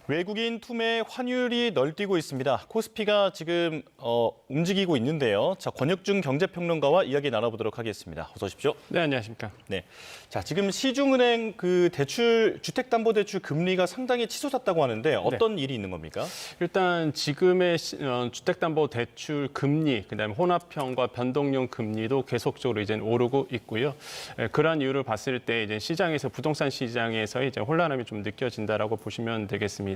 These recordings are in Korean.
외국인 투매 환율이 널뛰고 있습니다. 코스피가 지금 움직이고 있는데요. 자, 권혁중 경제평론가와 이야기 나눠보도록 하겠습니다. 어서 오십시오. 네, 안녕하십니까. 네, 자 지금 시중은행 그 주택담보대출 금리가 상당히 치솟았다고 하는데 어떤 일이 있는 겁니까? 일단 지금의 주택담보대출 금리, 그다음에 혼합형과 변동형 금리도 계속적으로 이제 오르고 있고요. 그러한 이유를 봤을 때 이제 시장에서 부동산 시장에서 이제 혼란함이 좀 느껴진다라고 보시면 되겠습니다.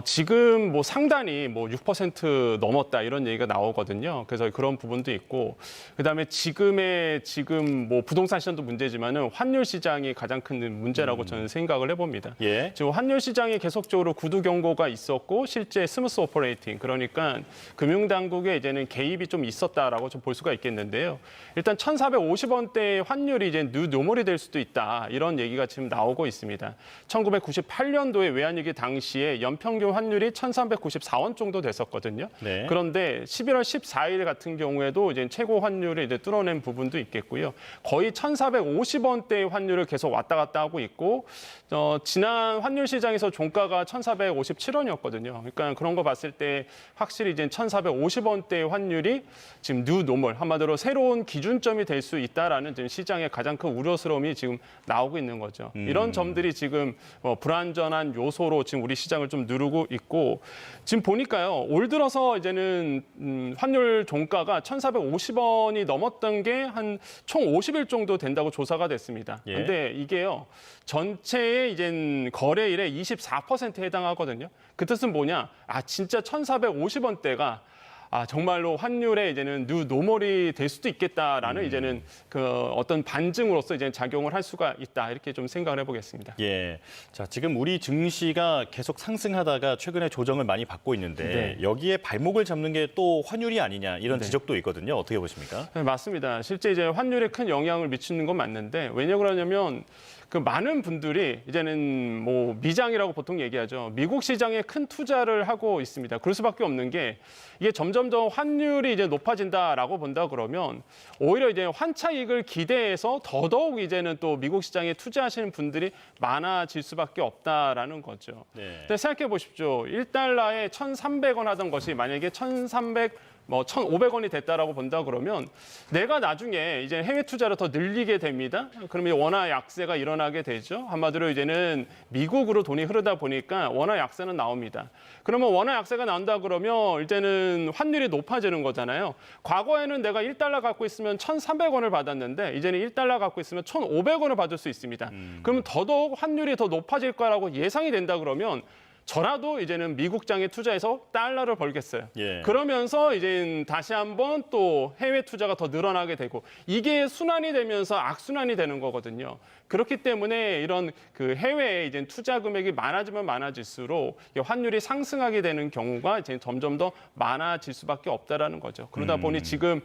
지금 뭐 상단이 뭐 6% 넘었다 이런 얘기가 나오거든요. 그래서 그런 부분도 있고, 그다음에 지금 뭐 부동산 시장도 문제지만은 환율 시장이 가장 큰 문제라고 저는 생각을 해봅니다. 예. 지금 환율 시장이 계속적으로 구두 경고가 있었고 실제 스무스 오퍼레이팅, 그러니까 금융당국에 이제는 개입이 좀 있었다라고 좀 볼 수가 있겠는데요. 일단 1,450원대의 환율이 이제 뉴노멀이 될 수도 있다 이런 얘기가 지금 나오고 있습니다. 1998년도에 외환위기 당시에 연평균 환율이 1,394원 정도 됐었거든요. 네. 그런데 11월 14일 같은 경우에도 이제 최고 환율을 이제 뚫어낸 부분도 있겠고요. 거의 1,450원대의 환율을 계속 왔다 갔다 하고 있고, 지난 환율 시장에서 종가가 1,457원이었거든요. 그러니까 그런 거 봤을 때 확실히 이제 1,450원대의 환율이 지금 뉴노멀, 한마디로 새로운 기준점이 될 수 있다라는 지금 시장의 가장 큰 우려스러움이 지금 나오고 있는 거죠. 이런 점들이 지금 불안전한 요소로 지금 우리 시장을 좀 누르고 있고, 지금 보니까요, 올 들어서 이제는 환율 종가가 1,450원이 넘었던 게 한 총 50일 정도 된다고 조사가 됐습니다. 예. 근데 이게요, 전체의 이제 거래일의 24%에 해당하거든요. 그 뜻은 뭐냐? 진짜 1,450원대가 정말로 환율에 이제는 뉴노멀이 될 수도 있겠다라는 이제는 그 어떤 반증으로서 이제 작용을 할 수가 있다, 이렇게 좀 생각을 해보겠습니다. 예. 자, 지금 우리 증시가 계속 상승하다가 최근에 조정을 많이 받고 있는데 네. 여기에 발목을 잡는 게 또 환율이 아니냐 이런 네. 지적도 있거든요. 어떻게 보십니까? 네, 맞습니다. 실제 이제 환율에 큰 영향을 미치는 건 맞는데, 왜냐 그러냐면 그 많은 분들이 이제는 뭐 미장이라고 보통 얘기하죠. 미국 시장에 큰 투자를 하고 있습니다. 그럴 수밖에 없는 게, 이게 점점 더 환율이 이제 높아진다라고 본다 그러면 오히려 이제 환차익을 기대해서 더더욱 이제는 또 미국 시장에 투자하시는 분들이 많아질 수밖에 없다라는 거죠. 네. 근데 생각해 보십시오. 1달러에 1,300원 하던 것이 만약에 1,500원이 됐다라고 본다 그러면 내가 나중에 이제 해외 투자를 더 늘리게 됩니다. 그러면 원화 약세가 일어나게 되죠. 한마디로 이제는 미국으로 돈이 흐르다 보니까 원화 약세는 나옵니다. 그러면 원화 약세가 나온다 그러면 이제는 환율이 높아지는 거잖아요. 과거에는 내가 1달러 갖고 있으면 1,300원을 받았는데 이제는 1달러 갖고 있으면 1,500원을 받을 수 있습니다. 그러면 더더욱 환율이 더 높아질 거라고 예상이 된다 그러면 저라도 이제는 미국장에 투자해서 달러를 벌겠어요. 예. 그러면서 이제 다시 한번 또 해외 투자가 더 늘어나게 되고, 이게 순환이 되면서 악순환이 되는 거거든요. 그렇기 때문에 이런 그 해외에 이제 투자 금액이 많아지면 많아질수록 환율이 상승하게 되는 경우가 이제 점점 더 많아질 수밖에 없다라는 거죠. 그러다 보니 지금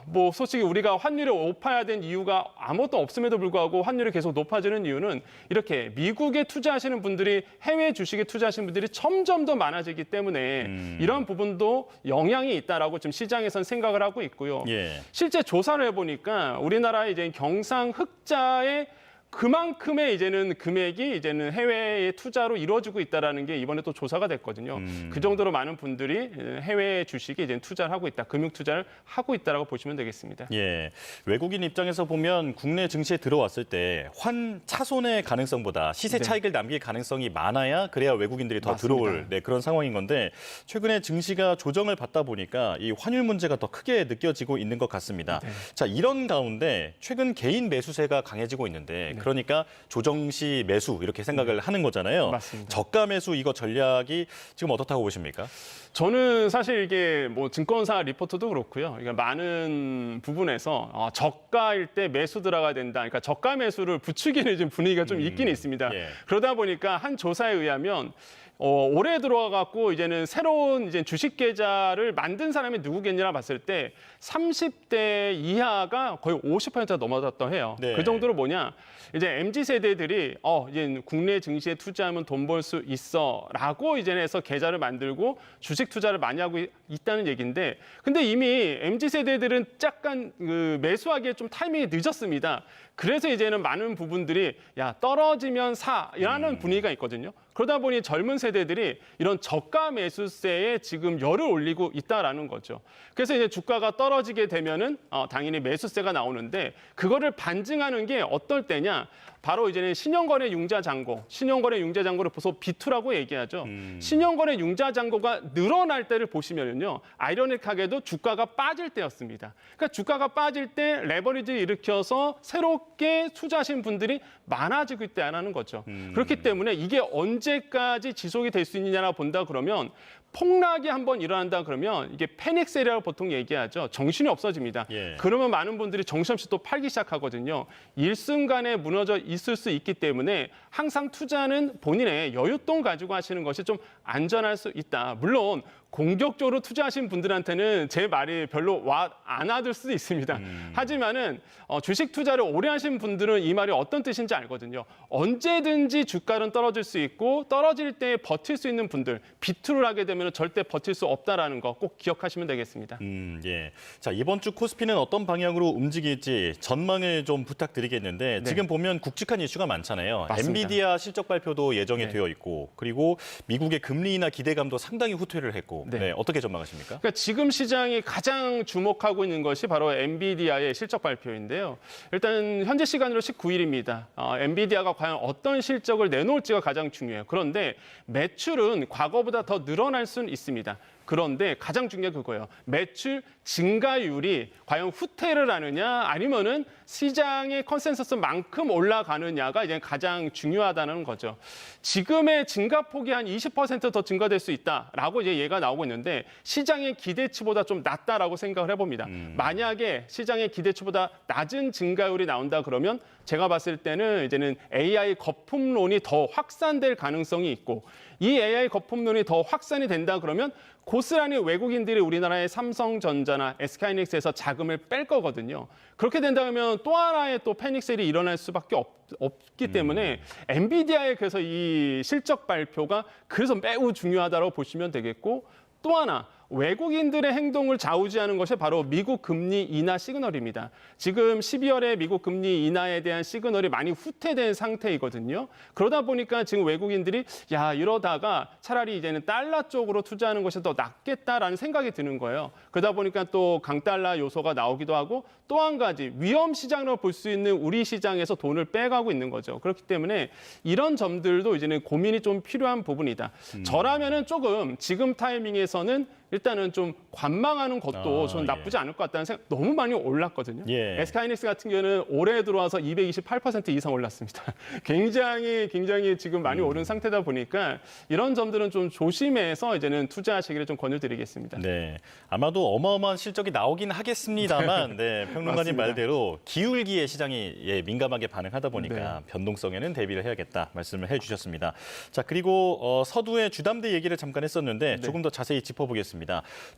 뭐 솔직히 우리가 환율이 높아야 된 이유가 아무것도 없음에도 불구하고 환율이 계속 높아지는 이유는 이렇게 미국에 투자하시는 분들이 해외 주식에 투자하시는 분들이 점점 더 많아지기 때문에 이런 부분도 영향이 있다라고 지금 시장에선 생각을 하고 있고요. 예. 실제 조사를 해보니까 우리나라의 이제 경상 흑자의 그만큼의 이제는 금액이 이제는 해외의 투자로 이루어지고 있다라는 게 이번에 또 조사가 됐거든요. 그 정도로 많은 분들이 해외 주식에 이제 투자를 하고 있다, 금융 투자를 하고 있다라고 보시면 되겠습니다. 예, 외국인 입장에서 보면 국내 증시에 들어왔을 때 환차손의 가능성보다 시세 차익을 남길 가능성이 많아야 그래야 외국인들이 더 맞습니다. 들어올 그런 상황인 건데, 최근에 증시가 조정을 받다 보니까 이 환율 문제가 더 크게 느껴지고 있는 것 같습니다. 자, 이런 가운데 최근 개인 매수세가 강해지고 있는데 그러니까 조정 시 매수 이렇게 생각을 하는 거잖아요. 맞습니다. 저가 매수 이거 전략이 지금 어떻다고 보십니까? 저는 사실 이게 뭐 증권사 리포트도 그렇고요. 그러니까 많은 부분에서 저가일 때 매수 들어가야 된다. 그러니까 저가 매수를 부추기는 지금 분위기가 좀 있긴 있습니다. 예. 그러다 보니까 한 조사에 의하면 올해 들어와갖고 이제는 새로운 이제 주식 계좌를 만든 사람이 누구겠냐 봤을 때 30대 이하가 거의 50%가 넘어졌다고 해요. 네. 그 정도로 뭐냐? 이제 MZ 세대들이 이제 국내 증시에 투자하면 돈 벌 수 있어라고 이제 해서 계좌를 만들고 주식 투자를 많이 하고 있다는 얘기인데, 근데 이미 MZ 세대들은 약간 매수하기에 좀 타이밍이 늦었습니다. 그래서 이제는 많은 부분들이 야 떨어지면 사라는 분위기가 있거든요. 그러다 보니 젊은 세대들이 이런 저가 매수세에 지금 열을 올리고 있다라는 거죠. 그래서 이제 주가가 떨어지게 되면은 당연히 매수세가 나오는데 그거를 반증하는 게 어떨 때냐? 바로 이제는 신용거래 융자 잔고, 신용거래 융자 잔고를 보통 B2라고 얘기하죠. 신용거래 융자 잔고가 늘어날 때를 보시면은요, 아이러닉하게도 주가가 빠질 때였습니다. 그러니까 주가가 빠질 때 레버리지를 일으켜서 새롭게 투자하신 분들이 많아지고 있다는 거죠. 그렇기 때문에 이게 언제까지 지속이 될 수 있느냐라 본다 그러면 폭락이 한번 일어난다 그러면 이게 패닉셀이라고 보통 얘기하죠. 정신이 없어집니다. 예. 그러면 많은 분들이 정신없이 또 팔기 시작하거든요. 일순간에 무너져 있을 수 있기 때문에 항상 투자는 본인의 여윳돈 가지고 하시는 것이 좀 안전할 수 있다. 물론 공격적으로 투자하신 분들한테는 제 말이 별로 안 와줄 수도 있습니다. 하지만은 주식 투자를 오래 하신 분들은 이 말이 어떤 뜻인지 알거든요. 언제든지 주가는 떨어질 수 있고 떨어질 때 버틸 수 있는 분들, 비투를 하게 되면 절대 버틸 수 없다라는 거 꼭 기억하시면 되겠습니다. 예. 자, 이번 주 코스피는 어떤 방향으로 움직일지 전망을 좀 부탁드리겠는데 지금 보면 굵직한 이슈가 많잖아요. 맞습니다. 엔비디아 실적 발표도 예정이 네. 되어 있고 그리고 미국의 금리 인하 기대감도 상당히 후퇴를 했고 네. 어떻게 전망하십니까? 그러니까 지금 시장이 가장 주목하고 있는 것이 바로 엔비디아의 실적 발표인데요. 일단 현재 시간으로 19일입니다. 엔비디아가 과연 어떤 실적을 내놓을지가 가장 중요해요. 그런데 매출은 과거보다 더 늘어날 수는 있습니다. 그런데 가장 중요한 그거예요. 매출 증가율이 과연 후퇴를 하느냐 아니면은 시장의 컨센서스만큼 올라가느냐가 이제 가장 중요하다는 거죠. 지금의 증가폭이 한 20% 더 증가될 수 있다라고 이제 얘가 나오고 있는데 시장의 기대치보다 좀 낮다라고 생각을 해봅니다. 만약에 시장의 기대치보다 낮은 증가율이 나온다 그러면 제가 봤을 때는 이제는 AI 거품론이 더 확산될 가능성이 있고 이 AI 거품론이 더 확산이 된다 그러면 고스란히 외국인들이 우리나라의 삼성전자나 SK하이닉스에서 자금을 뺄 거거든요. 그렇게 된다면 또 하나의 또 패닉셀이 일어날 수밖에 없기 때문에 엔비디아의 그래서 이 실적 발표가 그래서 매우 중요하다고 보시면 되겠고 또 하나 외국인들의 행동을 좌우지하는 것이 바로 미국 금리 인하 시그널입니다. 지금 12월에 미국 금리 인하에 대한 시그널이 많이 후퇴된 상태이거든요. 그러다 보니까 지금 외국인들이 야 이러다가 차라리 이제는 달러 쪽으로 투자하는 것이 더 낫겠다라는 생각이 드는 거예요. 그러다 보니까 또 강달러 요소가 나오기도 하고 또 한 가지 위험 시장으로 볼 수 있는 우리 시장에서 돈을 빼가고 있는 거죠. 그렇기 때문에 이런 점들도 이제는 고민이 좀 필요한 부분이다. 저라면은 조금 지금 타이밍에서는 일단은 좀 관망하는 것도 좀 나쁘지 않을 것 같다는 생각. 너무 많이 올랐거든요. 예. SK하이닉스 같은 경우는 올해 들어와서 228% 이상 올랐습니다. 굉장히 지금 많이 오른 상태다 보니까 이런 점들은 좀 조심해서 이제는 투자하시기를 좀 권유드리겠습니다. 네, 아마도 어마어마한 실적이 나오긴 하겠습니다만, 평론가님 맞습니다. 말대로 기울기에 시장이 민감하게 반응하다 보니까 변동성에는 대비를 해야겠다 말씀을 해주셨습니다. 자, 그리고 서두에 주담대 얘기를 잠깐 했었는데 조금 더 자세히 짚어보겠습니다.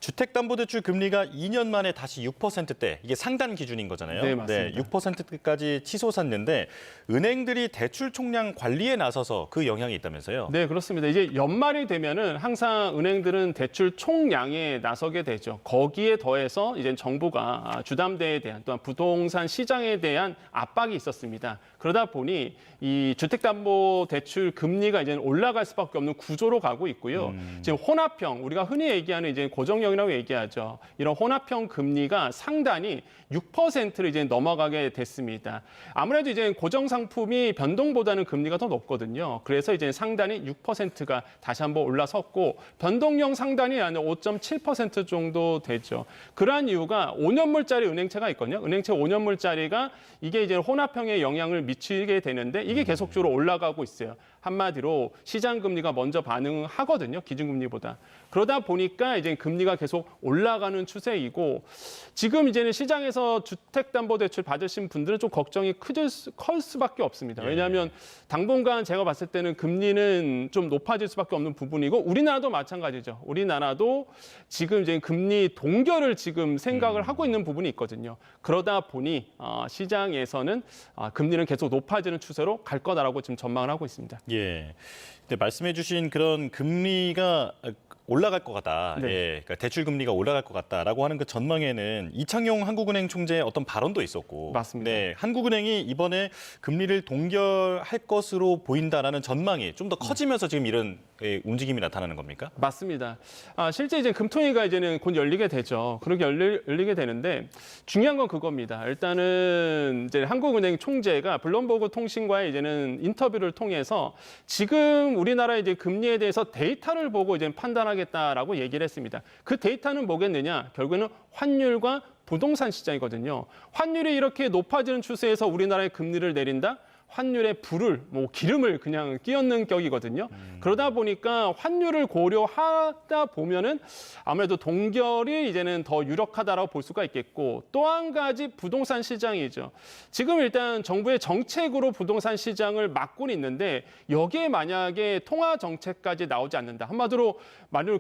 주택담보대출 금리가 2년 만에 다시 6%대, 이게 상단 기준인 거잖아요. 네, 맞습니다. 6%까지 치솟았는데 은행들이 대출 총량 관리에 나서서 그 영향이 있다면서요? 네, 그렇습니다. 이제 연말이 되면은 항상 은행들은 대출 총량에 나서게 되죠. 거기에 더해서 이제 정부가 주담대에 대한 또한 부동산 시장에 대한 압박이 있었습니다. 그러다 보니 이 주택담보대출 금리가 이제 올라갈 수밖에 없는 구조로 가고 있고요. 지금 혼합형, 우리가 흔히 얘기하는 이제 고정형이라고 얘기하죠. 이런 혼합형 금리가 상단이 6%를 이제 넘어가게 됐습니다. 아무래도 이제 고정 상품이 변동보다는 금리가 더 높거든요. 그래서 이제 상단이 6%가 다시 한번 올라섰고 변동형 상단이 한 5.7% 정도 되죠. 그러한 이유가 5년물짜리 은행채가 있거든요. 은행채 5년물짜리가 이게 이제 혼합형에 영향을 미치게 되는데 이게 계속적으로 올라가고 있어요. 한마디로 시장 금리가 먼저 반응하거든요. 기준금리보다. 그러다 보니까 이제 금리가 계속 올라가는 추세이고 지금 이제는 시장에서 주택담보대출 받으신 분들은 좀 걱정이 클 수밖에 없습니다. 왜냐하면 당분간 제가 봤을 때는 금리는 좀 높아질 수밖에 없는 부분이고 우리나라도 마찬가지죠. 우리나라도 지금 이제 금리 동결을 지금 생각을 하고 있는 부분이 있거든요. 그러다 보니 시장에서는 금리는 계속 높아지는 추세로 갈 거다라고 지금 전망을 하고 있습니다. 예. 근데 말씀해주신 그런 금리가 올라갈 것 같다. 네. 예, 그러니까 대출 금리가 올라갈 것 같다라고 하는 그 전망에는 이창용 한국은행 총재의 어떤 발언도 있었고, 맞습니다. 네, 한국은행이 이번에 금리를 동결할 것으로 보인다라는 전망이 좀 더 커지면서 지금 이런 움직임이 나타나는 겁니까? 맞습니다. 실제 이제 금통위가 이제는 곧 열리게 되죠. 그렇게 열리게 되는데 중요한 건 그겁니다. 일단은 이제 한국은행 총재가 블룸버그 통신과의 이제는 인터뷰를 통해서 지금 우리나라 이제 금리에 대해서 데이터를 보고 이제 판단하겠다라고 얘기를 했습니다. 그 데이터는 뭐겠느냐? 결국에는 환율과 부동산 시장이거든요. 환율이 이렇게 높아지는 추세에서 우리나라의 금리를 내린다? 환율에 불을, 기름을 그냥 끼얹는 격이거든요. 그러다 보니까 환율을 고려하다 보면은 아무래도 동결이 이제는 더 유력하다라고 볼 수가 있겠고 또 한 가지 부동산 시장이죠. 지금 일단 정부의 정책으로 부동산 시장을 막고는 있는데 여기에 만약에 통화 정책까지 나오지 않는다. 한마디로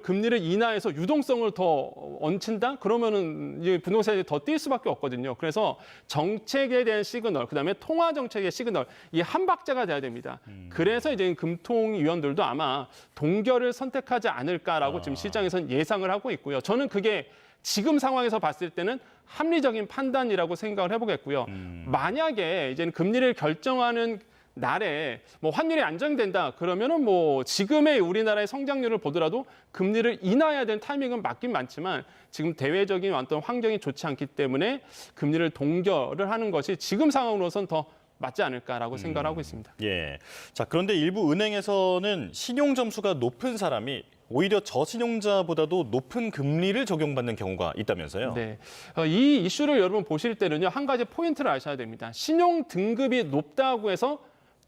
금리를 인하해서 유동성을 더 얹힌다? 그러면은 이제 부동산이 더 뛸 수밖에 없거든요. 그래서 정책에 대한 시그널, 그다음에 통화 정책의 시그널 이 한 박자가 돼야 됩니다. 그래서 이제 금통위원들도 아마 동결을 선택하지 않을까라고 지금 시장에서는 예상을 하고 있고요. 저는 그게 지금 상황에서 봤을 때는 합리적인 판단이라고 생각을 해보겠고요. 만약에 이제 금리를 결정하는 날에 환율이 안정된다 그러면은 지금의 우리나라의 성장률을 보더라도 금리를 인하해야 되는 타이밍은 맞긴 많지만 지금 대외적인 어떤 환경이 좋지 않기 때문에 금리를 동결을 하는 것이 지금 상황으로선 더 맞지 않을까라고 생각을 하고 있습니다. 예. 자, 그런데 일부 은행에서는 신용 점수가 높은 사람이 오히려 저신용자보다도 높은 금리를 적용받는 경우가 있다면서요? 네. 이 이슈를 여러분 보실 때는요, 한 가지 포인트를 아셔야 됩니다. 신용 등급이 높다고 해서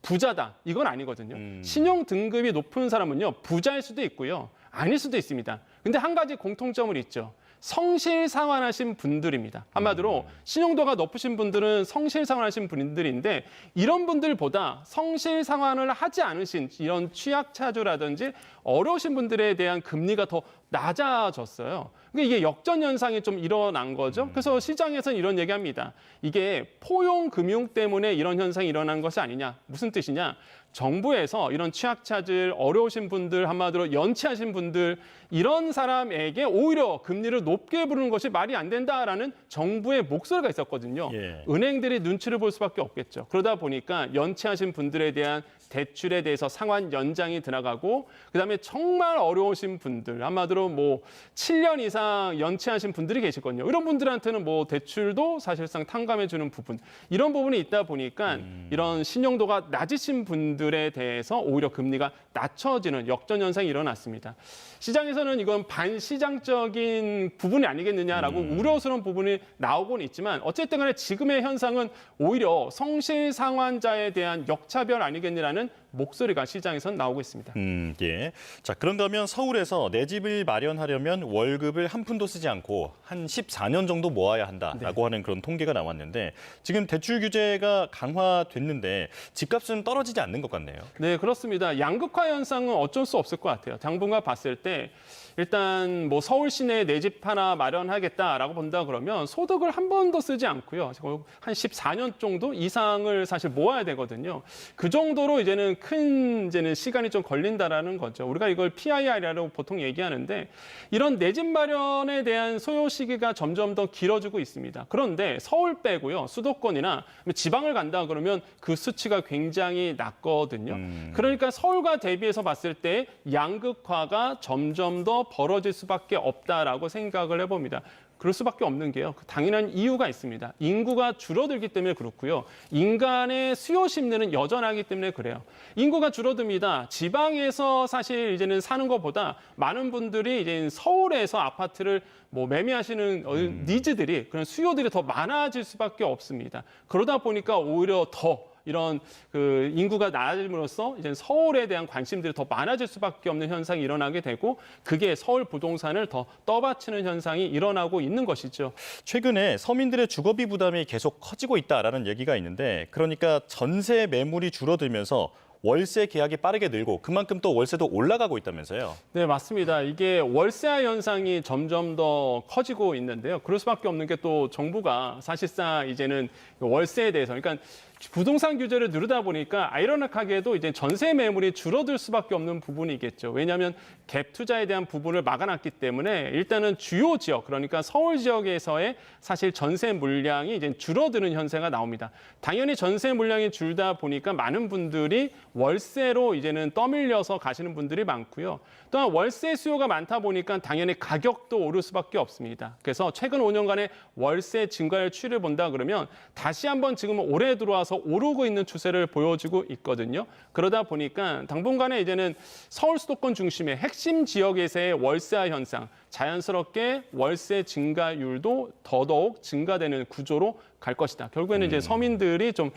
부자다. 이건 아니거든요. 신용 등급이 높은 사람은요, 부자일 수도 있고요. 아닐 수도 있습니다. 근데 한 가지 공통점을 있죠. 성실상환하신 분들입니다. 한마디로 신용도가 높으신 분들은 성실상환하신 분들인데 이런 분들보다 성실상환을 하지 않으신 이런 취약차주라든지 어려우신 분들에 대한 금리가 더 낮아졌어요. 그러니까 이게 역전 현상이 좀 일어난 거죠. 그래서 시장에서는 이런 얘기합니다. 이게 포용 금융 때문에 이런 현상이 일어난 것이 아니냐. 무슨 뜻이냐? 정부에서 이런 취약차들, 어려우신 분들, 한마디로 연체하신 분들 이런 사람에게 오히려 금리를 높게 부르는 것이 말이 안 된다라는 정부의 목소리가 있었거든요. 예. 은행들이 눈치를 볼 수밖에 없겠죠. 그러다 보니까 연체하신 분들에 대한 대출에 대해서 상환 연장이 들어가고 그다음에 정말 어려우신 분들, 한마디로 7년 이상 연체하신 분들이 계시거든요. 이런 분들한테는 대출도 사실상 탕감해주는 부분, 이런 부분이 있다 보니까 이런 신용도가 낮으신 분들에 대해서 오히려 금리가 낮춰지는 역전 현상이 일어났습니다. 시장에서는 이건 반시장적인 부분이 아니겠느냐라고 우려스러운 부분이 나오곤 있지만 어쨌든 간에 지금의 현상은 오히려 성실상환자에 대한 역차별 아니겠느냐는 목소리가 시장에선 나오고 있습니다. 예. 자, 그런가 하면 서울에서 내 집을 마련하려면 월급을 한 푼도 쓰지 않고 한 14년 정도 모아야 한다라고 하는 그런 통계가 나왔는데 지금 대출 규제가 강화됐는데 집값은 떨어지지 않는 것 같네요. 네, 그렇습니다. 양극화 현상은 어쩔 수 없을 것 같아요. 당분간 봤을 때 일단 서울 시내에 내 집 하나 마련하겠다라고 본다 그러면 소득을 한 번도 쓰지 않고요. 한 14년 정도 이상을 사실 모아야 되거든요. 그 정도로 이제는 시간이 좀 걸린다라는 거죠. 우리가 이걸 PIR이라고 보통 얘기하는데 이런 내 집 마련에 대한 소요 시기가 점점 더 길어지고 있습니다. 그런데 서울 빼고요. 수도권이나 지방을 간다 그러면 그 수치가 굉장히 낮거든요. 그러니까 서울과 대비해서 봤을 때 양극화가 점점 더 벌어질 수밖에 없다라고 생각을 해봅니다. 그럴 수밖에 없는 게요. 당연한 이유가 있습니다. 인구가 줄어들기 때문에 그렇고요. 인간의 수요 심리는 여전하기 때문에 그래요. 인구가 줄어듭니다. 지방에서 사실 이제는 사는 것보다 많은 분들이 이제 서울에서 아파트를 매매하시는 니즈들이 그런 수요들이 더 많아질 수밖에 없습니다. 그러다 보니까 오히려 더 이런 인구가 낮아짐으로써 이제 서울에 대한 관심들이 더 많아질 수밖에 없는 현상이 일어나게 되고 그게 서울 부동산을 더 떠받치는 현상이 일어나고 있는 것이죠. 최근에 서민들의 주거비 부담이 계속 커지고 있다라는 얘기가 있는데 그러니까 전세 매물이 줄어들면서 월세 계약이 빠르게 늘고 그만큼 또 월세도 올라가고 있다면서요? 네, 맞습니다. 이게 월세화 현상이 점점 더 커지고 있는데요. 그럴 수밖에 없는 게 또 정부가 사실상 이제는 월세에 대해서 그러니까 부동산 규제를 누르다 보니까 아이러니하게도 이제 전세 매물이 줄어들 수밖에 없는 부분이겠죠. 왜냐하면 갭 투자에 대한 부분을 막아놨기 때문에 일단은 주요 지역, 그러니까 서울 지역에서의 사실 전세 물량이 이제 줄어드는 현상가 나옵니다. 당연히 전세 물량이 줄다 보니까 많은 분들이 월세로 이제는 떠밀려서 가시는 분들이 많고요. 또한 월세 수요가 많다 보니까 당연히 가격도 오를 수밖에 없습니다. 그래서 최근 5년간의 월세 증가율 추이를 본다 그러면 다시 한번 지금 올해 들어와서 오르고 있는 추세를 보여주고 있거든요. 그러다 보니까 당분간에 이제는 서울 수도권 중심의 핵심 지역에서의 월세화 현상, 자연스럽게 월세 증가율도 더더욱 증가되는 구조로 갈 것이다. 결국에는 이제 서민들이 좀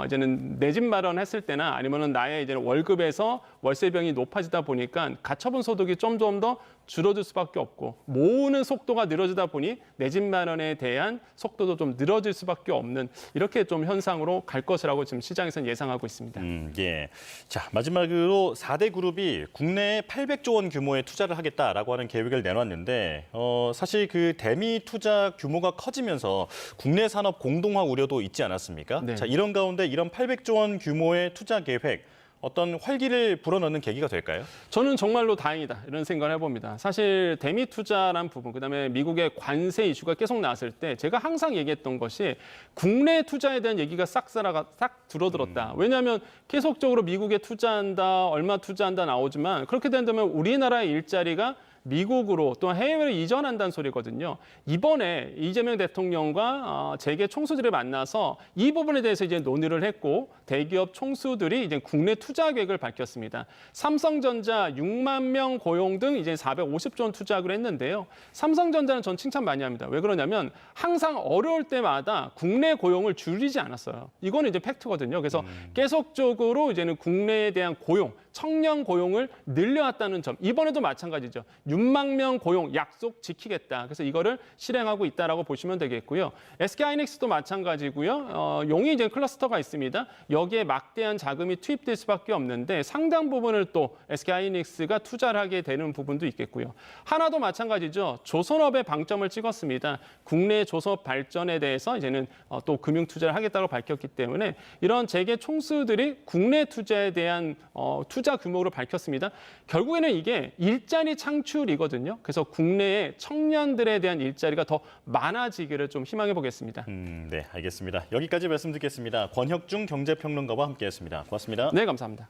이제는 내 집 마련했을 때나 아니면은 나의 이제 월급에서 월세병이 높아지다 보니까 가처분 소득이 좀 더 줄어들 수밖에 없고 모으는 속도가 늘어지다 보니 내 집 마련에 대한 속도도 좀 늘어질 수밖에 없는 이렇게 좀 현상으로 갈 것이라고 지금 시장에서는 예상하고 있습니다. 예. 자, 마지막으로 4대 그룹이 국내에 800조 원 규모의 투자를 하겠다라고 하는 계획을 내놨는데 사실 그 대미 투자 규모가 커지면서 국내 산업 공동화 우려도 있지 않았습니까? 네. 자, 이런 가운데 이런 800조 원 규모의 투자 계획 어떤 활기를 불어넣는 계기가 될까요? 저는 정말로 다행이다 이런 생각을 해봅니다. 사실 대미 투자란 부분, 그다음에 미국의 관세 이슈가 계속 나왔을 때 제가 항상 얘기했던 것이 국내 투자에 대한 얘기가 싹 줄어들었다. 왜냐하면 계속적으로 미국에 투자한다, 얼마 투자한다 나오지만 그렇게 된다면 우리나라의 일자리가 미국으로 또 해외로 이전한다는 소리거든요. 이번에 이재명 대통령과 재계 총수들을 만나서 이 부분에 대해서 이제 논의를 했고 대기업 총수들이 이제 국내 투자 계획을 밝혔습니다. 삼성전자 6만 명 고용 등 이제 450조 원 투자하기로 했는데요. 삼성전자는 전 칭찬 많이 합니다. 왜 그러냐면 항상 어려울 때마다 국내 고용을 줄이지 않았어요. 이거는 이제 팩트거든요. 그래서 계속적으로 이제는 국내에 대한 고용, 청년 고용을 늘려왔다는 점. 이번에도 마찬가지죠. 6만 명 고용 약속 지키겠다. 그래서 이거를 실행하고 있다라고 보시면 되겠고요. SK하이닉스도 마찬가지고요. 용이 이제 클러스터가 있습니다. 여기에 막대한 자금이 투입될 수밖에 없는데 상당 부분을 또 SK하이닉스가 투자를 하게 되는 부분도 있겠고요. 하나도 마찬가지죠. 조선업에 방점을 찍었습니다. 국내 조선업 발전에 대해서 이제는 또 금융 투자를 하겠다고 밝혔기 때문에 이런 재계 총수들이 국내 투자에 대한 투자 규모를 밝혔습니다. 결국에는 이게 일자리 창출이거든요. 그래서 국내의 청년들에 대한 일자리가 더 많아지기를 좀 희망해 보겠습니다. 네, 알겠습니다. 여기까지 말씀 듣겠습니다. 권혁중 경제평론가와 함께했습니다. 고맙습니다. 네, 감사합니다.